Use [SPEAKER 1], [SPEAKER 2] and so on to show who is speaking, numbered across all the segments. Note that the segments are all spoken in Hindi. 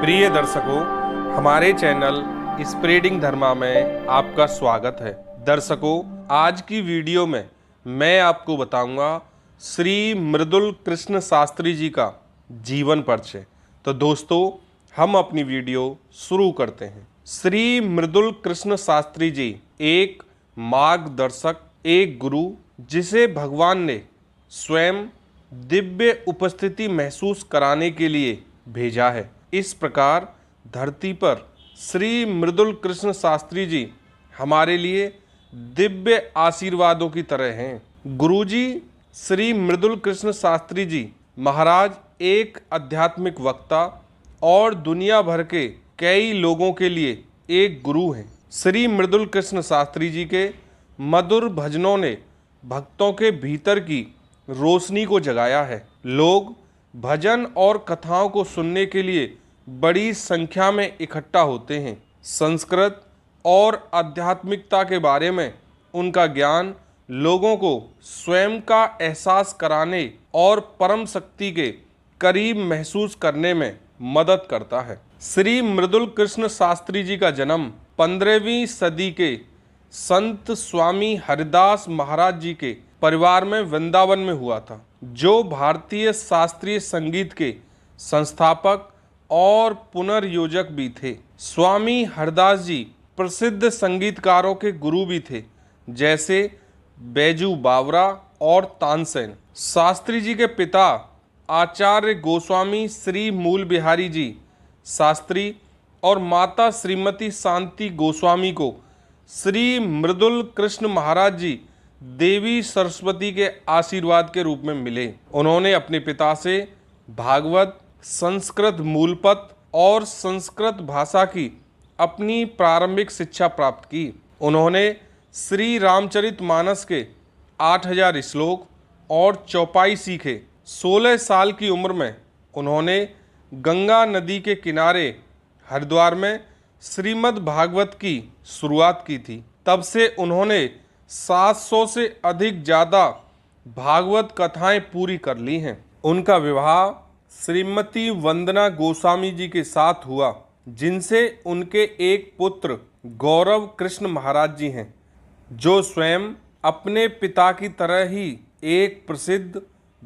[SPEAKER 1] प्रिय दर्शकों, हमारे चैनल स्प्रेडिंग धर्मा में आपका स्वागत है। दर्शकों, आज की वीडियो में मैं आपको बताऊंगा श्री मृदुल कृष्ण शास्त्री जी का जीवन परिचय। तो दोस्तों, हम अपनी वीडियो शुरू करते हैं। श्री मृदुल कृष्ण शास्त्री जी एक मार्गदर्शक, एक गुरु, जिसे भगवान ने स्वयं दिव्य उपस्थिति महसूस कराने के लिए भेजा है। इस प्रकार धरती पर श्री मृदुल कृष्ण शास्त्री जी हमारे लिए दिव्य आशीर्वादों की तरह हैं। गुरुजी श्री मृदुल कृष्ण शास्त्री जी महाराज एक आध्यात्मिक वक्ता और दुनिया भर के कई लोगों के लिए एक गुरु हैं। श्री मृदुल कृष्ण शास्त्री जी के मधुर भजनों ने भक्तों के भीतर की रोशनी को जगाया है। लोग भजन और कथाओं को सुनने के लिए बड़ी संख्या में इकट्ठा होते हैं। संस्कृत और आध्यात्मिकता के बारे में उनका ज्ञान लोगों को स्वयं का एहसास कराने और परम शक्ति के करीब महसूस करने में मदद करता है। श्री मृदुल कृष्ण शास्त्री जी का जन्म 15वीं सदी के संत स्वामी हरिदास महाराज जी के परिवार में वृंदावन में हुआ था, जो भारतीय शास्त्रीय संगीत के संस्थापक और पुनर्योजक भी थे। स्वामी हरदास जी प्रसिद्ध संगीतकारों के गुरु भी थे, जैसे बैजू बावरा और तानसेन। शास्त्री जी के पिता आचार्य गोस्वामी श्री मूल बिहारी जी शास्त्री और माता श्रीमती शांति गोस्वामी को श्री मृदुल कृष्ण महाराज जी देवी सरस्वती के आशीर्वाद के रूप में मिले। उन्होंने अपने पिता से भागवत, संस्कृत मूलपत और संस्कृत भाषा की अपनी प्रारंभिक शिक्षा प्राप्त की। उन्होंने श्री रामचरितमानस के 8000 श्लोक और चौपाई सीखे। 16 साल की उम्र में उन्होंने गंगा नदी के किनारे हरिद्वार में श्रीमद् भागवत की शुरुआत की थी। तब से उन्होंने 700 से अधिक ज़्यादा भागवत कथाएं पूरी कर ली हैं। उनका विवाह श्रीमती वंदना गोस्वामी जी के साथ हुआ, जिनसे उनके एक पुत्र गौरव कृष्ण महाराज जी हैं, जो स्वयं अपने पिता की तरह ही एक प्रसिद्ध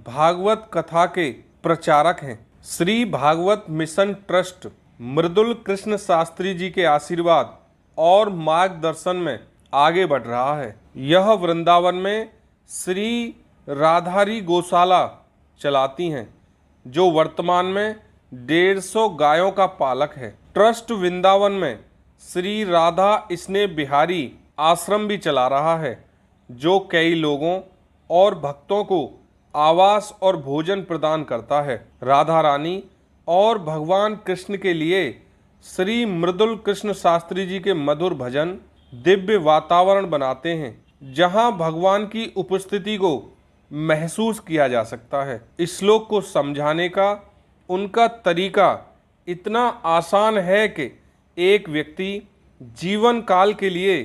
[SPEAKER 1] भागवत कथा के प्रचारक हैं। श्री भागवत मिशन ट्रस्ट मृदुल कृष्ण शास्त्री जी के आशीर्वाद और मार्गदर्शन में आगे बढ़ रहा है। यह वृंदावन में श्री राधारी गौशाला चलाती हैं, जो वर्तमान में 150 गायों का पालक है। ट्रस्ट वृंदावन में श्री राधा स्नेह बिहारी आश्रम भी चला रहा है, जो कई लोगों और भक्तों को आवास और भोजन प्रदान करता है। राधा रानी और भगवान कृष्ण के लिए श्री मृदुल कृष्ण शास्त्री जी के मधुर भजन दिव्य वातावरण बनाते हैं, जहां भगवान की उपस्थिति को महसूस किया जा सकता है। इस श्लोक को समझाने का उनका तरीका इतना आसान है कि एक व्यक्ति जीवन काल के लिए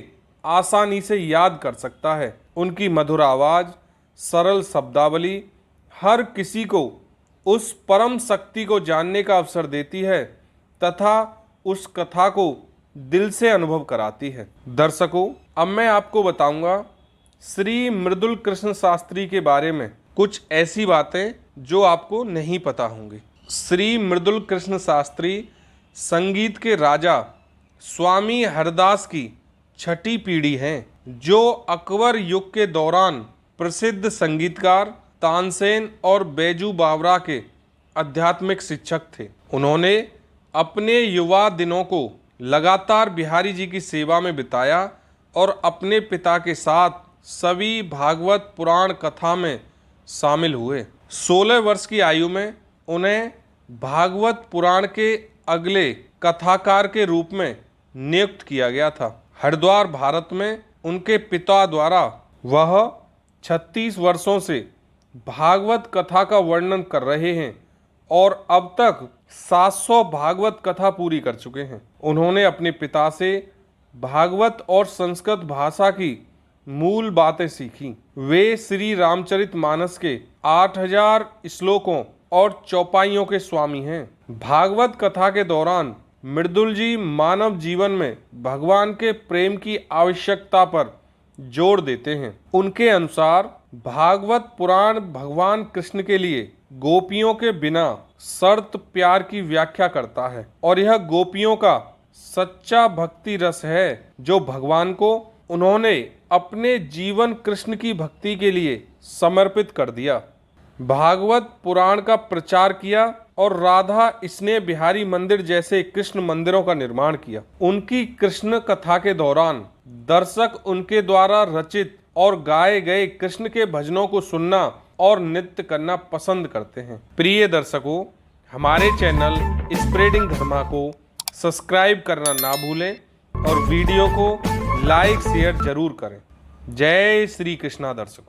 [SPEAKER 1] आसानी से याद कर सकता है। उनकी मधुर आवाज़, सरल शब्दावली हर किसी को उस परम शक्ति को जानने का अवसर देती है तथा उस कथा को दिल से अनुभव कराती है। दर्शकों, अब मैं आपको बताऊंगा श्री मृदुल कृष्ण शास्त्री के बारे में कुछ ऐसी बातें जो आपको नहीं पता होंगी। श्री मृदुल कृष्ण शास्त्री संगीत के राजा स्वामी हरदास की छठी पीढ़ी हैं, जो अकबर युग के दौरान प्रसिद्ध संगीतकार तानसेन और बैजू बावरा के आध्यात्मिक शिक्षक थे। उन्होंने अपने युवा दिनों को लगातार बिहारी जी की सेवा में बिताया और अपने पिता के साथ सभी भागवत पुराण कथा में शामिल हुए। 16 वर्ष की आयु में उन्हें भागवत पुराण के अगले कथाकार के रूप में नियुक्त किया गया था। हरिद्वार, भारत में उनके पिता द्वारा वह 36 वर्षों से भागवत कथा का वर्णन कर रहे हैं और अब तक 700 भागवत कथा पूरी कर चुके हैं। उन्होंने अपने पिता से भागवत और संस्कृत भाषा की मूल बातें सीखी। वे श्री रामचरितमानस के 8000 श्लोकों और चौपाइयों के स्वामी हैं। भागवत कथा के दौरान मृदुल जी मानव जीवन में भगवान के प्रेम की आवश्यकता पर जोर देते हैं। उनके अनुसार भागवत पुराण भगवान कृष्ण के लिए गोपियों के बिना शर्त प्यार की व्याख्या करता है और यह गोपियों का सच्चा भक्ति रस है जो भगवान को उन्होंने अपने जीवन कृष्ण की भक्ति के लिए समर्पित कर दिया। भागवत पुराण का प्रचार किया और राधा स्नेह बिहारी मंदिर जैसे कृष्ण मंदिरों का निर्माण किया। उनकी कृष्ण कथा के दौरान दर्शक उनके द्वारा रचित और गाए गए कृष्ण के भजनों को सुनना और नृत्य करना पसंद करते हैं। प्रिय दर्शकों, हमारे चैनल स्प्रेडिंग धर्मा को सब्सक्राइब करना ना भूलें और वीडियो को लाइक शेयर जरूर करें। जय श्री कृष्णा दर्शकों।